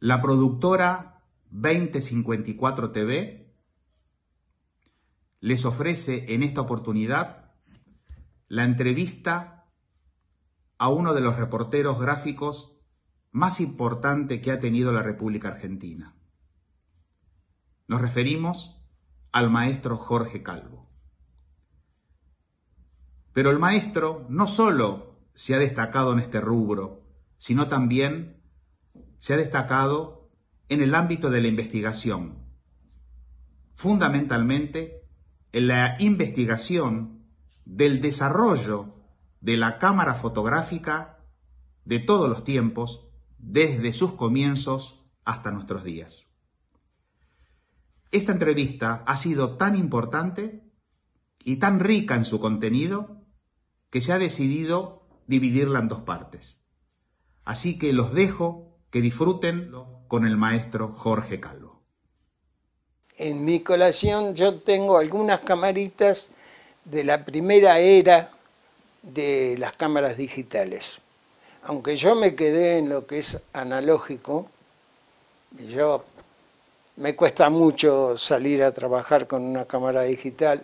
La productora 2054 TV les ofrece en esta oportunidad la entrevista a uno de los reporteros gráficos más importante que ha tenido la República Argentina. Nos referimos al maestro Jorge Calvo. Pero el maestro no solo se ha destacado en este rubro, sino también se ha destacado en el ámbito de la investigación, fundamentalmente en la investigación del desarrollo de la cámara fotográfica de todos los tiempos, desde sus comienzos hasta nuestros días. Esta entrevista ha sido tan importante y tan rica en su contenido que se ha decidido dividirla en dos partes. Así que los dejo que disfruten con el maestro Jorge Calvo. En mi colección yo tengo algunas camaritas de la primera era de las cámaras digitales. Aunque yo me quedé en lo que es analógico, me cuesta mucho salir a trabajar con una cámara digital.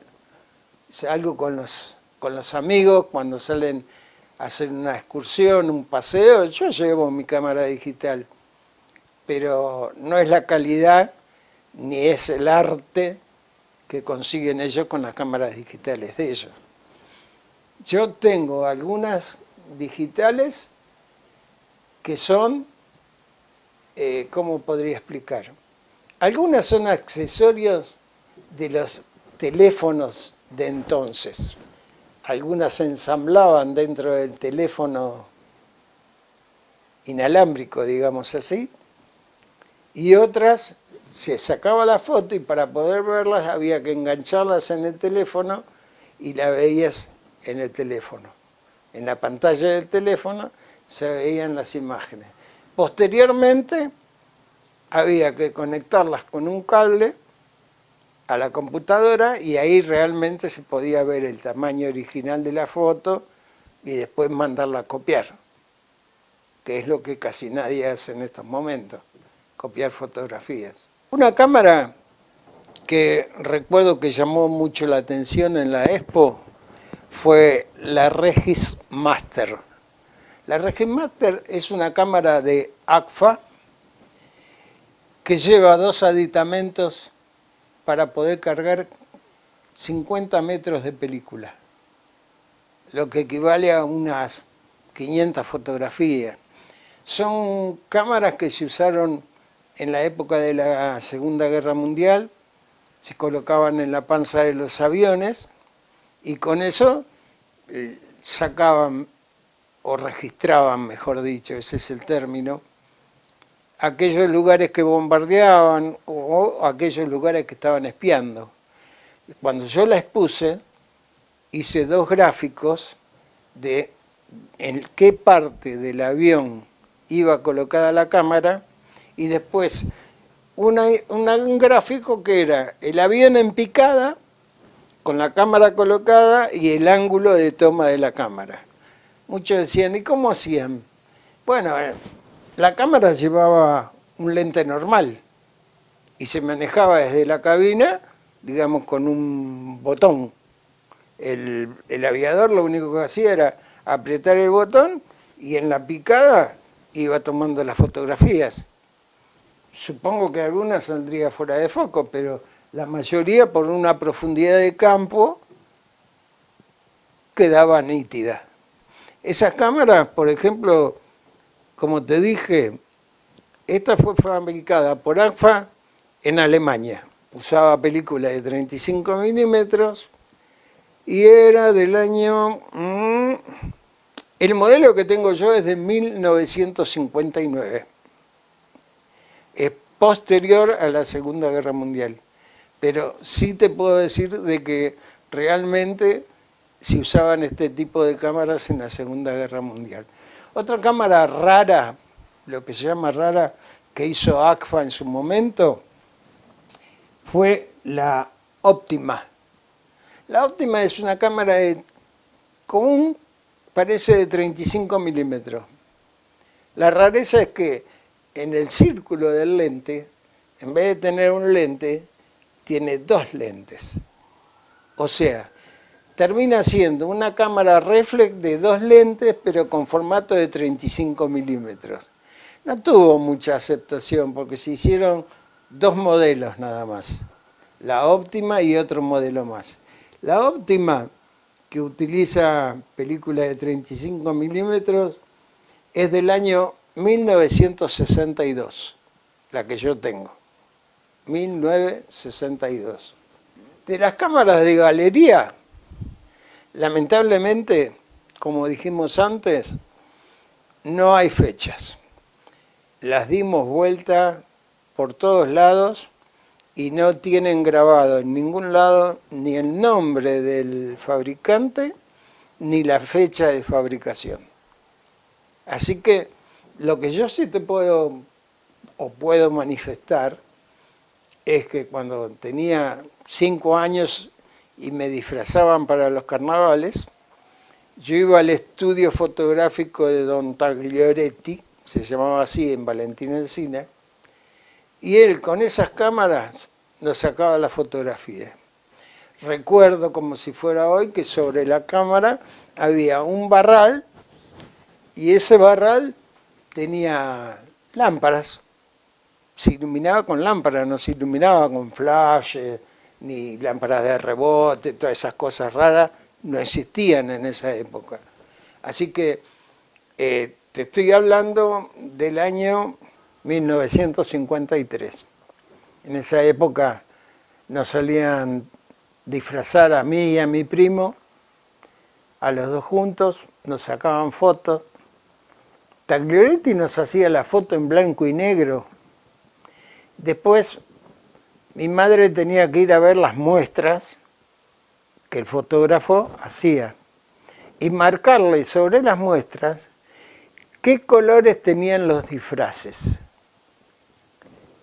Salgo con los amigos cuando salen a hacer una excursión, un paseo, yo llevo mi cámara digital, pero no es la calidad ni es el arte que consiguen ellos con las cámaras digitales de ellos. Yo tengo algunas digitales que son, ¿cómo podría explicar? Algunas son accesorios de los teléfonos de entonces. Algunas se ensamblaban dentro del teléfono inalámbrico, digamos así, y otras se sacaba la foto y para poder verlas había que engancharlas en el teléfono y la veías en el teléfono. En la pantalla del teléfono se veían las imágenes. Posteriormente había que conectarlas con un cable a la computadora y ahí realmente se podía ver el tamaño original de la foto y después mandarla a copiar, que es lo que casi nadie hace en estos momentos, copiar fotografías. Una cámara que recuerdo que llamó mucho la atención en la Expo fue la Regis Master. La Regis Master es una cámara de Agfa que lleva dos aditamentos para poder cargar 50 metros de película, lo que equivale a unas 500 fotografías. Son cámaras que se usaron en la época de la Segunda Guerra Mundial, se colocaban en la panza de los aviones y con eso sacaban o registraban, mejor dicho, ese es el término, aquellos lugares que bombardeaban o aquellos lugares que estaban espiando. Cuando yo la expuse, hice dos gráficos de en qué parte del avión iba colocada la cámara y después un gráfico que era el avión en picada con la cámara colocada y el ángulo de toma de la cámara. Muchos decían, ¿y cómo hacían? Bueno, la cámara llevaba un lente normal y se manejaba desde la cabina, digamos, con un botón. El aviador lo único que hacía era apretar el botón y en la picada iba tomando las fotografías. Supongo que algunas saldría fuera de foco, pero la mayoría por una profundidad de campo quedaba nítida. Esas cámaras, por ejemplo, como te dije, esta fue fabricada por Agfa en Alemania. Usaba película de 35 milímetros y era del año... El modelo que tengo yo es de 1959. Es posterior a la Segunda Guerra Mundial. Pero sí te puedo decir de que realmente se usaban este tipo de cámaras en la Segunda Guerra Mundial. Otra cámara rara, lo que se llama rara, que hizo Agfa en su momento, fue la Optima. La Optima es una cámara parece de 35 milímetros. La rareza es que en el círculo del lente, en vez de tener un lente, tiene dos lentes. O sea, termina siendo una cámara reflex de dos lentes, pero con formato de 35 milímetros. No tuvo mucha aceptación porque se hicieron dos modelos nada más, la óptima y otro modelo más. La óptima, que utiliza películas de 35 milímetros, es del año 1962, la que yo tengo, 1962. De las cámaras de galería, lamentablemente, como dijimos antes, no hay fechas. Las dimos vuelta por todos lados y no tienen grabado en ningún lado ni el nombre del fabricante ni la fecha de fabricación. Así que lo que yo sí te puedo manifestar es que cuando tenía 5 años y me disfrazaban para los carnavales, yo iba al estudio fotográfico de Don Taglioretti, se llamaba así, en Valentín Encina, y él con esas cámaras nos sacaba la fotografía. Recuerdo como si fuera hoy que sobre la cámara había un barral y ese barral tenía lámparas. Se iluminaba con lámparas, no se iluminaba con flash, ni lámparas de rebote, todas esas cosas raras no existían en esa época. Así que te estoy hablando del año 1953. En esa época nos solían disfrazar a mí y a mi primo, a los dos juntos, nos sacaban fotos. Taglioretti nos hacía la foto en blanco y negro. Después mi madre tenía que ir a ver las muestras que el fotógrafo hacía y marcarle sobre las muestras qué colores tenían los disfraces.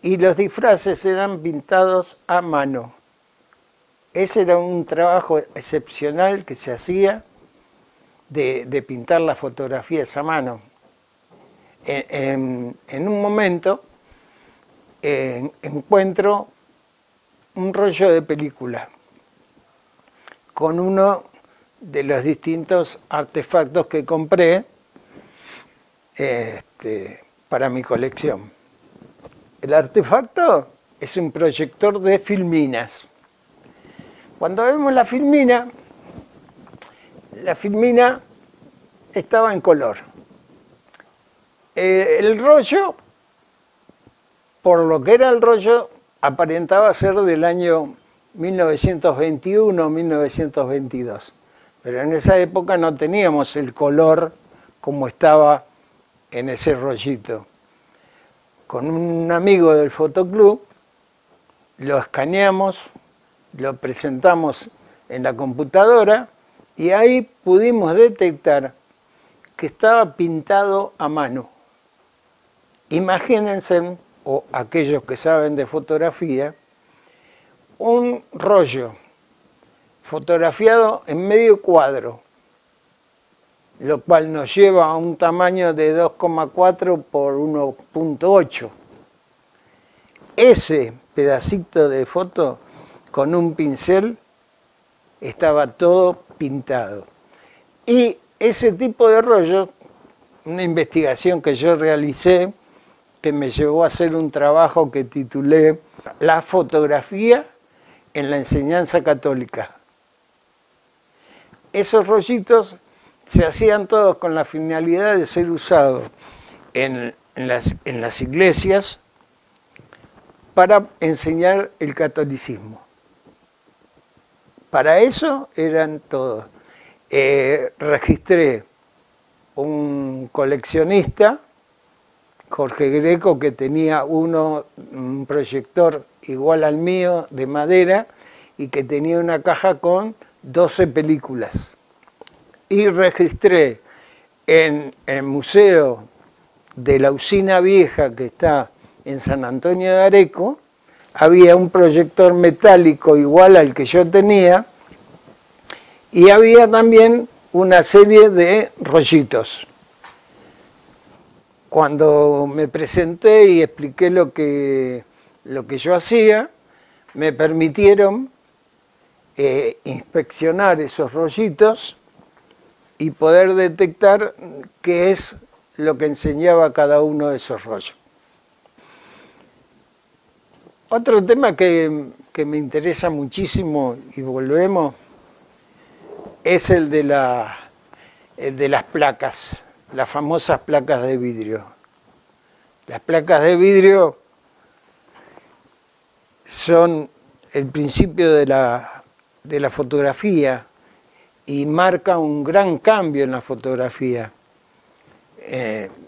Y los disfraces eran pintados a mano. Ese era un trabajo excepcional que se hacía de pintar las fotografías a mano. En un momento encuentro un rollo de película con uno de los distintos artefactos que compré para mi colección. El artefacto es un proyector de filminas. Cuando vemos la filmina estaba en color. El rollo, por lo que era el rollo, aparentaba ser del año 1921 o 1922. Pero en esa época no teníamos el color como estaba en ese rollito. Con un amigo del fotoclub lo escaneamos, lo presentamos en la computadora y ahí pudimos detectar que estaba pintado a mano. Imagínense, o aquellos que saben de fotografía, un rollo fotografiado en medio cuadro, lo cual nos lleva a un tamaño de 2,4 por 1,8. Ese pedacito de foto con un pincel estaba todo pintado. Y ese tipo de rollo, una investigación que yo realicé, que me llevó a hacer un trabajo que titulé La fotografía en la enseñanza católica. Esos rollitos se hacían todos con la finalidad de ser usados en las iglesias para enseñar el catolicismo. Para eso eran todos. Registré un coleccionista, Jorge Greco, que tenía un proyector igual al mío de madera y que tenía una caja con 12 películas. Y registré en el Museo de la Usina Vieja, que está en San Antonio de Areco, había un proyector metálico igual al que yo tenía y había también una serie de rollitos. Cuando me presenté y expliqué lo que yo hacía, me permitieron inspeccionar esos rollitos y poder detectar qué es lo que enseñaba cada uno de esos rollos. Otro tema que me interesa muchísimo, y volvemos, es el de las placas, las famosas placas de vidrio. Las placas de vidrio son el principio de la fotografía y marca un gran cambio en la fotografía.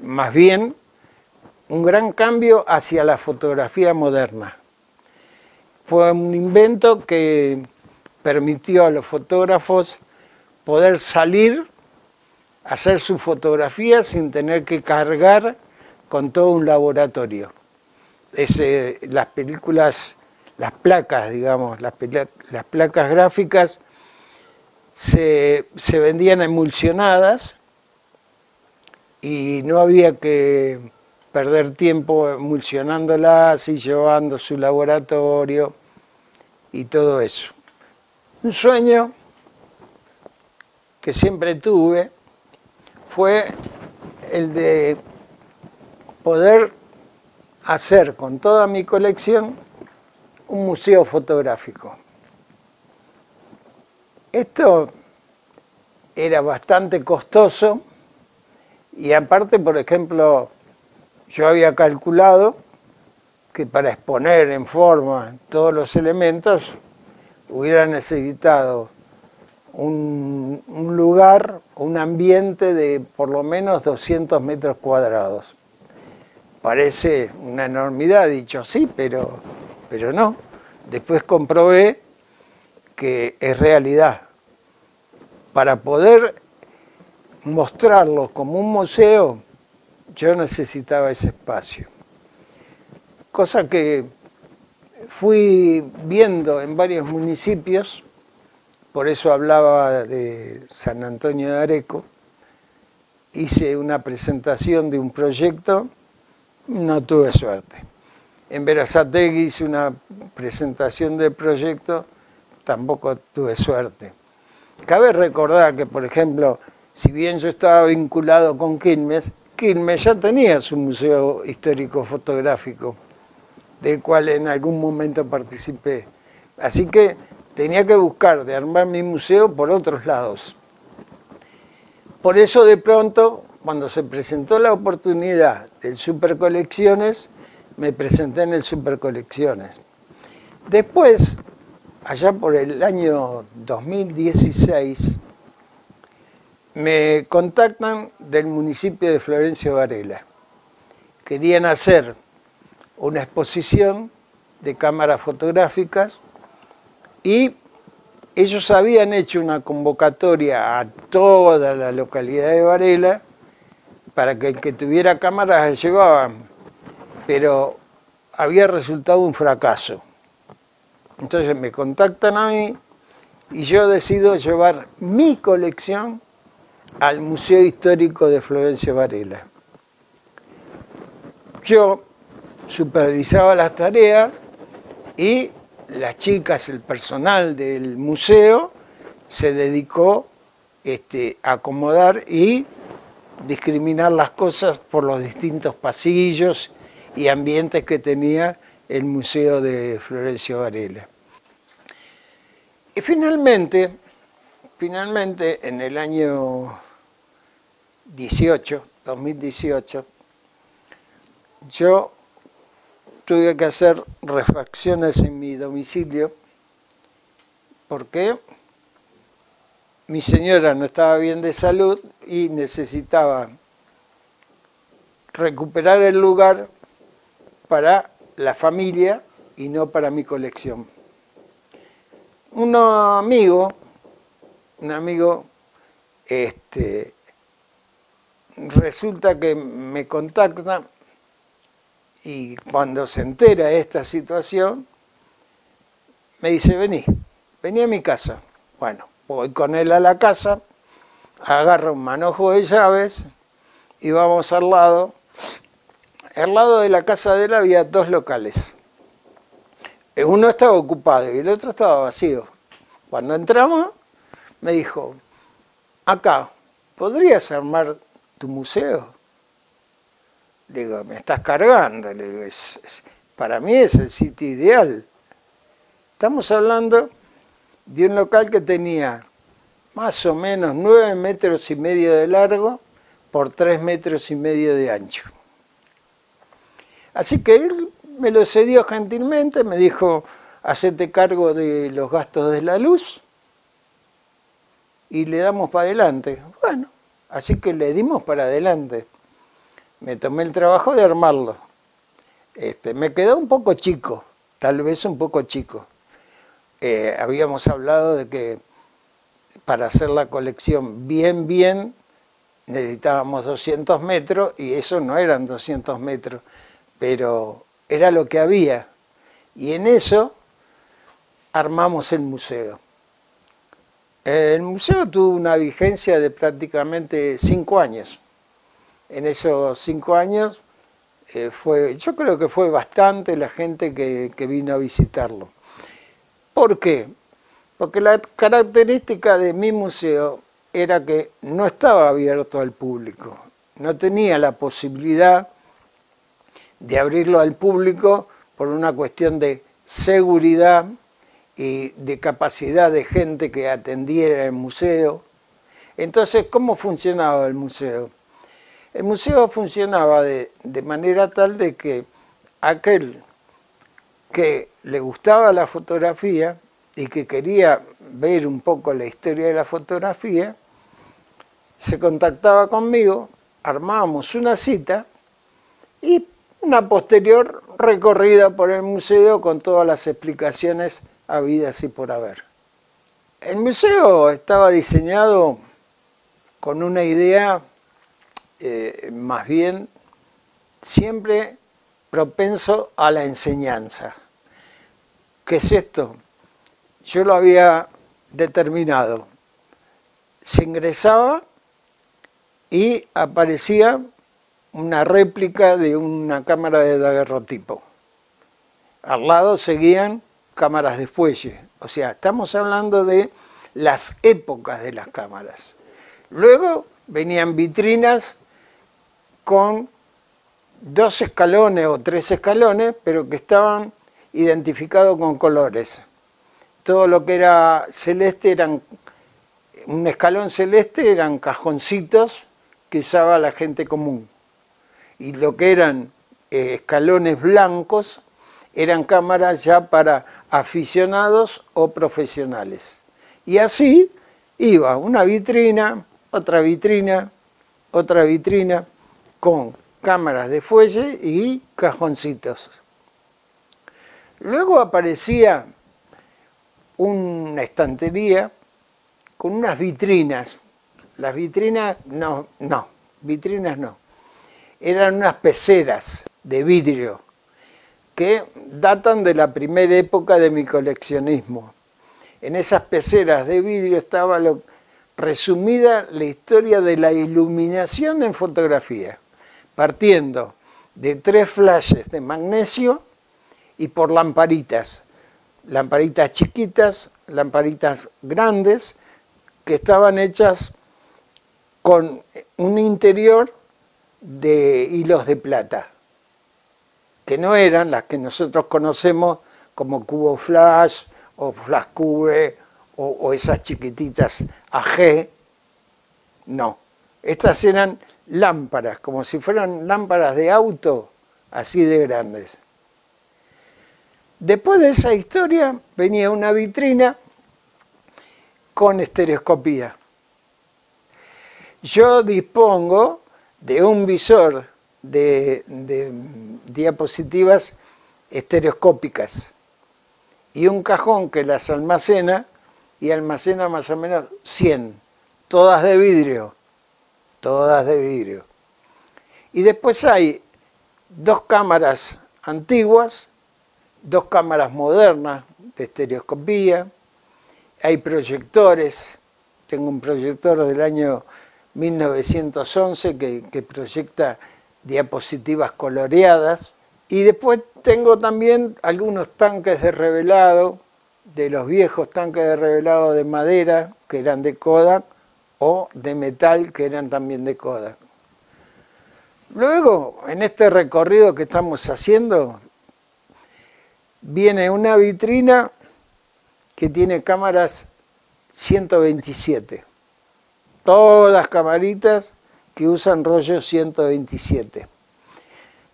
Más bien, un gran cambio hacia la fotografía moderna. Fue un invento que permitió a los fotógrafos poder salir a hacer su fotografía sin tener que cargar con todo un laboratorio. Las películas, las placas, digamos, las placas gráficas se vendían emulsionadas y no había que perder tiempo emulsionándolas y llevando su laboratorio y todo eso. Un sueño que siempre tuve fue el de poder hacer con toda mi colección un museo fotográfico. Esto era bastante costoso y aparte, por ejemplo, yo había calculado que para exponer en forma todos los elementos hubiera necesitado un lugar, un ambiente de por lo menos 200 metros cuadrados. Parece una enormidad dicho así, pero no. Después comprobé que es realidad. Para poder mostrarlos como un museo, yo necesitaba ese espacio. Cosa que fui viendo en varios municipios, por eso hablaba de San Antonio de Areco. Hice una presentación de un proyecto, no tuve suerte. En Berazategui hice una presentación del proyecto, tampoco tuve suerte. Cabe recordar que, por ejemplo, si bien yo estaba vinculado con Quilmes, Quilmes ya tenía su museo histórico fotográfico, del cual en algún momento participé. Así que tenía que buscar de armar mi museo por otros lados. Por eso de pronto, cuando se presentó la oportunidad del Supercolecciones, me presenté en el Supercolecciones. Después, allá por el año 2016, me contactan del municipio de Florencio Varela. Querían hacer una exposición de cámaras fotográficas y ellos habían hecho una convocatoria a toda la localidad de Varela para que el que tuviera cámaras las llevaban, pero había resultado un fracaso. Entonces me contactan a mí y yo decido llevar mi colección al Museo Histórico de Florencio Varela. Yo supervisaba las tareas y las chicas, el personal del museo, se dedicó a acomodar y discriminar las cosas por los distintos pasillos y ambientes que tenía el Museo de Florencio Varela. Y finalmente, en el año 2018, yo tuve que hacer refacciones en mi domicilio porque mi señora no estaba bien de salud y necesitaba recuperar el lugar para la familia y no para mi colección. Un amigo, resulta que me contacta y cuando se entera de esta situación, me dice, vení a mi casa. Bueno, voy con él a la casa, agarro un manojo de llaves y vamos al lado al lado de la casa de él había dos locales. Uno estaba ocupado y el otro estaba vacío. Cuando entramos, me dijo, acá, ¿podrías armar tu museo? Le digo, me estás cargando. Le digo, para mí es el sitio ideal. Estamos hablando de un local que tenía más o menos 9,5 metros de largo por 3,5 metros de ancho. Así que él me lo cedió gentilmente, me dijo, hacete cargo de los gastos de la luz y le damos para adelante. Bueno, así que le dimos para adelante. Me tomé el trabajo de armarlo. Me quedó un poco chico, tal vez un poco chico. Habíamos hablado de que para hacer la colección bien, necesitábamos 200 metros y eso no eran 200 metros, pero era lo que había. Y en eso armamos el museo. El museo tuvo una vigencia de prácticamente 5 años. En esos 5 años yo creo que fue bastante la gente que vino a visitarlo. ¿Por qué? Porque la característica de mi museo era que no estaba abierto al público. No tenía la posibilidad de abrirlo al público por una cuestión de seguridad y de capacidad de gente que atendiera el museo. Entonces, ¿cómo funcionaba el museo? El museo funcionaba de manera tal de que aquel que le gustaba la fotografía y que quería ver un poco la historia de la fotografía, se contactaba conmigo, armábamos una cita y una posterior recorrida por el museo con todas las explicaciones habidas y por haber. El museo estaba diseñado con una idea más bien siempre propenso a la enseñanza. ¿Qué es esto? Yo lo había determinado. Se ingresaba y aparecía una réplica de una cámara de daguerrotipo. Al lado seguían cámaras de fuelle. O sea, estamos hablando de las épocas de las cámaras. Luego venían vitrinas con 2 escalones o 3 escalones, pero que estaban identificados con colores. Todo lo que era celeste un escalón celeste eran cajoncitos que usaba la gente común. Y lo que eran escalones blancos eran cámaras ya para aficionados o profesionales. Y así iba una vitrina, otra vitrina, otra vitrina, con cámaras de fuelle y cajoncitos. Luego aparecía una estantería con unas vitrinas. Las vitrinas vitrinas no. Eran unas peceras de vidrio que datan de la primera época de mi coleccionismo. En esas peceras de vidrio estaba resumida la historia de la iluminación en fotografía, partiendo de 3 flashes de magnesio y por lamparitas chiquitas, lamparitas grandes, que estaban hechas con un interior de hilos de plata, que no eran las que nosotros conocemos como cubo flash o flash cube o esas chiquititas AG. No, estas eran lámparas, como si fueran lámparas de auto, así de grandes. Después de esa historia venía una vitrina con estereoscopía. Yo dispongo de un visor de diapositivas estereoscópicas y un cajón que las almacena y almacena más o menos 100, todas de vidrio, todas de vidrio. Y después hay 2 cámaras antiguas, 2 cámaras modernas de estereoscopía, hay proyectores, tengo un proyector del año 1911 que proyecta diapositivas coloreadas. Y después tengo también algunos tanques de revelado, de los viejos tanques de revelado de madera, que eran de Kodak, o de metal, que eran también de Kodak. Luego, en este recorrido que estamos haciendo, viene una vitrina que tiene cámaras 127. Todas las camaritas que usan rollo 127.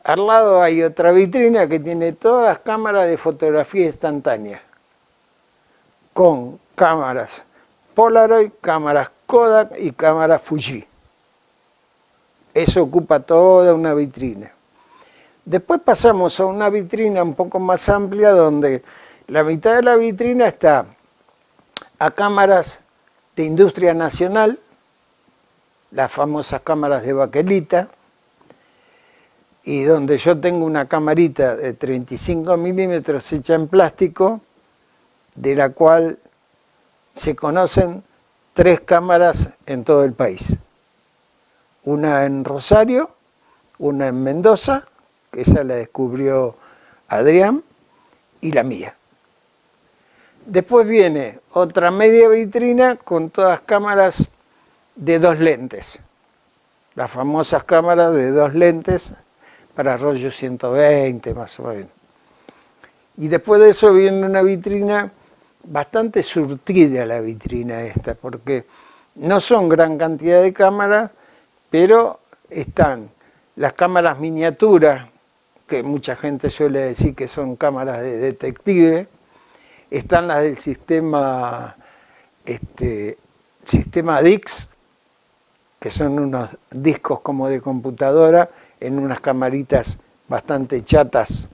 Al lado hay otra vitrina que tiene todas las cámaras de fotografía instantánea, con cámaras Polaroid, cámaras Kodak y cámaras Fuji. Eso ocupa toda una vitrina. Después pasamos a una vitrina un poco más amplia donde la mitad de la vitrina está a cámaras de industria nacional, las famosas cámaras de baquelita, y donde yo tengo una camarita de 35 milímetros hecha en plástico, de la cual se conocen 3 cámaras en todo el país. Una en Rosario, una en Mendoza, que esa la descubrió Adrián, y la mía. Después viene otra media vitrina con todas cámaras de 2 lentes. Las famosas cámaras de 2 lentes para rollo 120 más o menos. Y después de eso viene una vitrina bastante surtida, la vitrina esta, porque no son gran cantidad de cámaras, pero están las cámaras miniaturas, que mucha gente suele decir que son cámaras de detective, están las del sistema DIX, que son unos discos como de computadora en unas camaritas bastante chatas.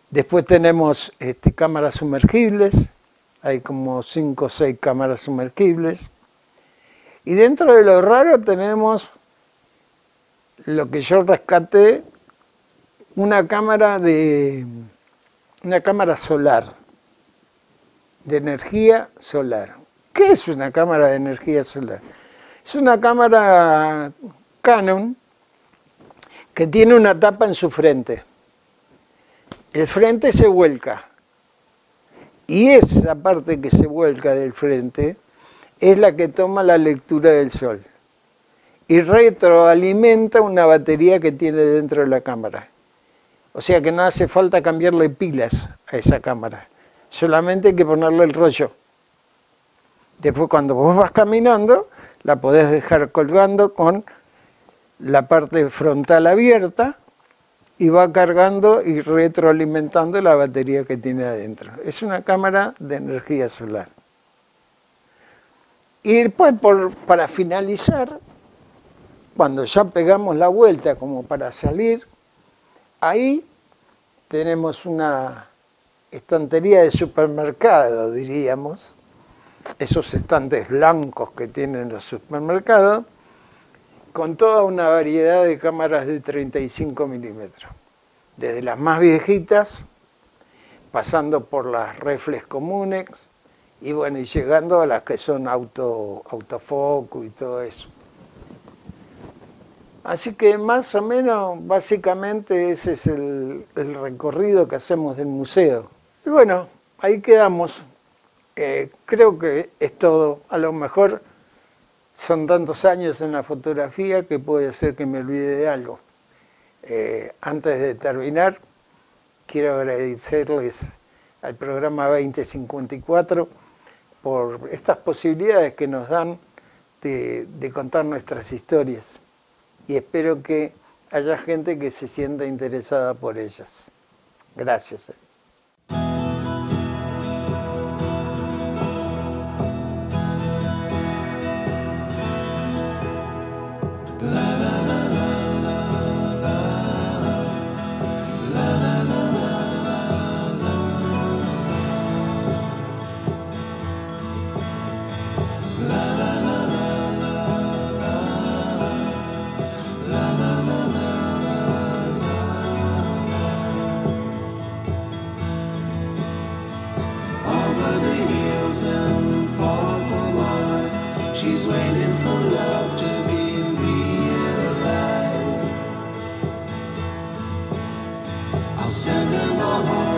Después tenemos cámaras sumergibles, hay como 5 o 6 cámaras sumergibles. Y dentro de lo raro tenemos lo que yo rescaté, una cámara solar, de energía solar. ¿Qué es una cámara de energía solar? Es una cámara Canon que tiene una tapa en su frente. El frente se vuelca y esa parte que se vuelca del frente es la que toma la lectura del sol y retroalimenta una batería que tiene dentro de la cámara. O sea que no hace falta cambiarle pilas a esa cámara, solamente hay que ponerle el rollo. Después cuando vos vas caminando, la podés dejar colgando con la parte frontal abierta y va cargando y retroalimentando la batería que tiene adentro. Es una cámara de energía solar. Y después, para finalizar, cuando ya pegamos la vuelta como para salir, ahí tenemos una estantería de supermercado, diríamos, esos estantes blancos que tienen los supermercados, con toda una variedad de cámaras de 35 milímetros, desde las más viejitas, pasando por las reflex comunes, y bueno, y llegando a las que son autofoco y todo eso. Así que más o menos, básicamente ese es el recorrido que hacemos del museo. Y bueno, ahí quedamos. Creo que es todo. A lo mejor son tantos años en la fotografía que puede ser que me olvide de algo. Antes de terminar, quiero agradecerles al programa 2054 por estas posibilidades que nos dan de contar nuestras historias. Y espero que haya gente que se sienta interesada por ellas. Gracias. send her the whole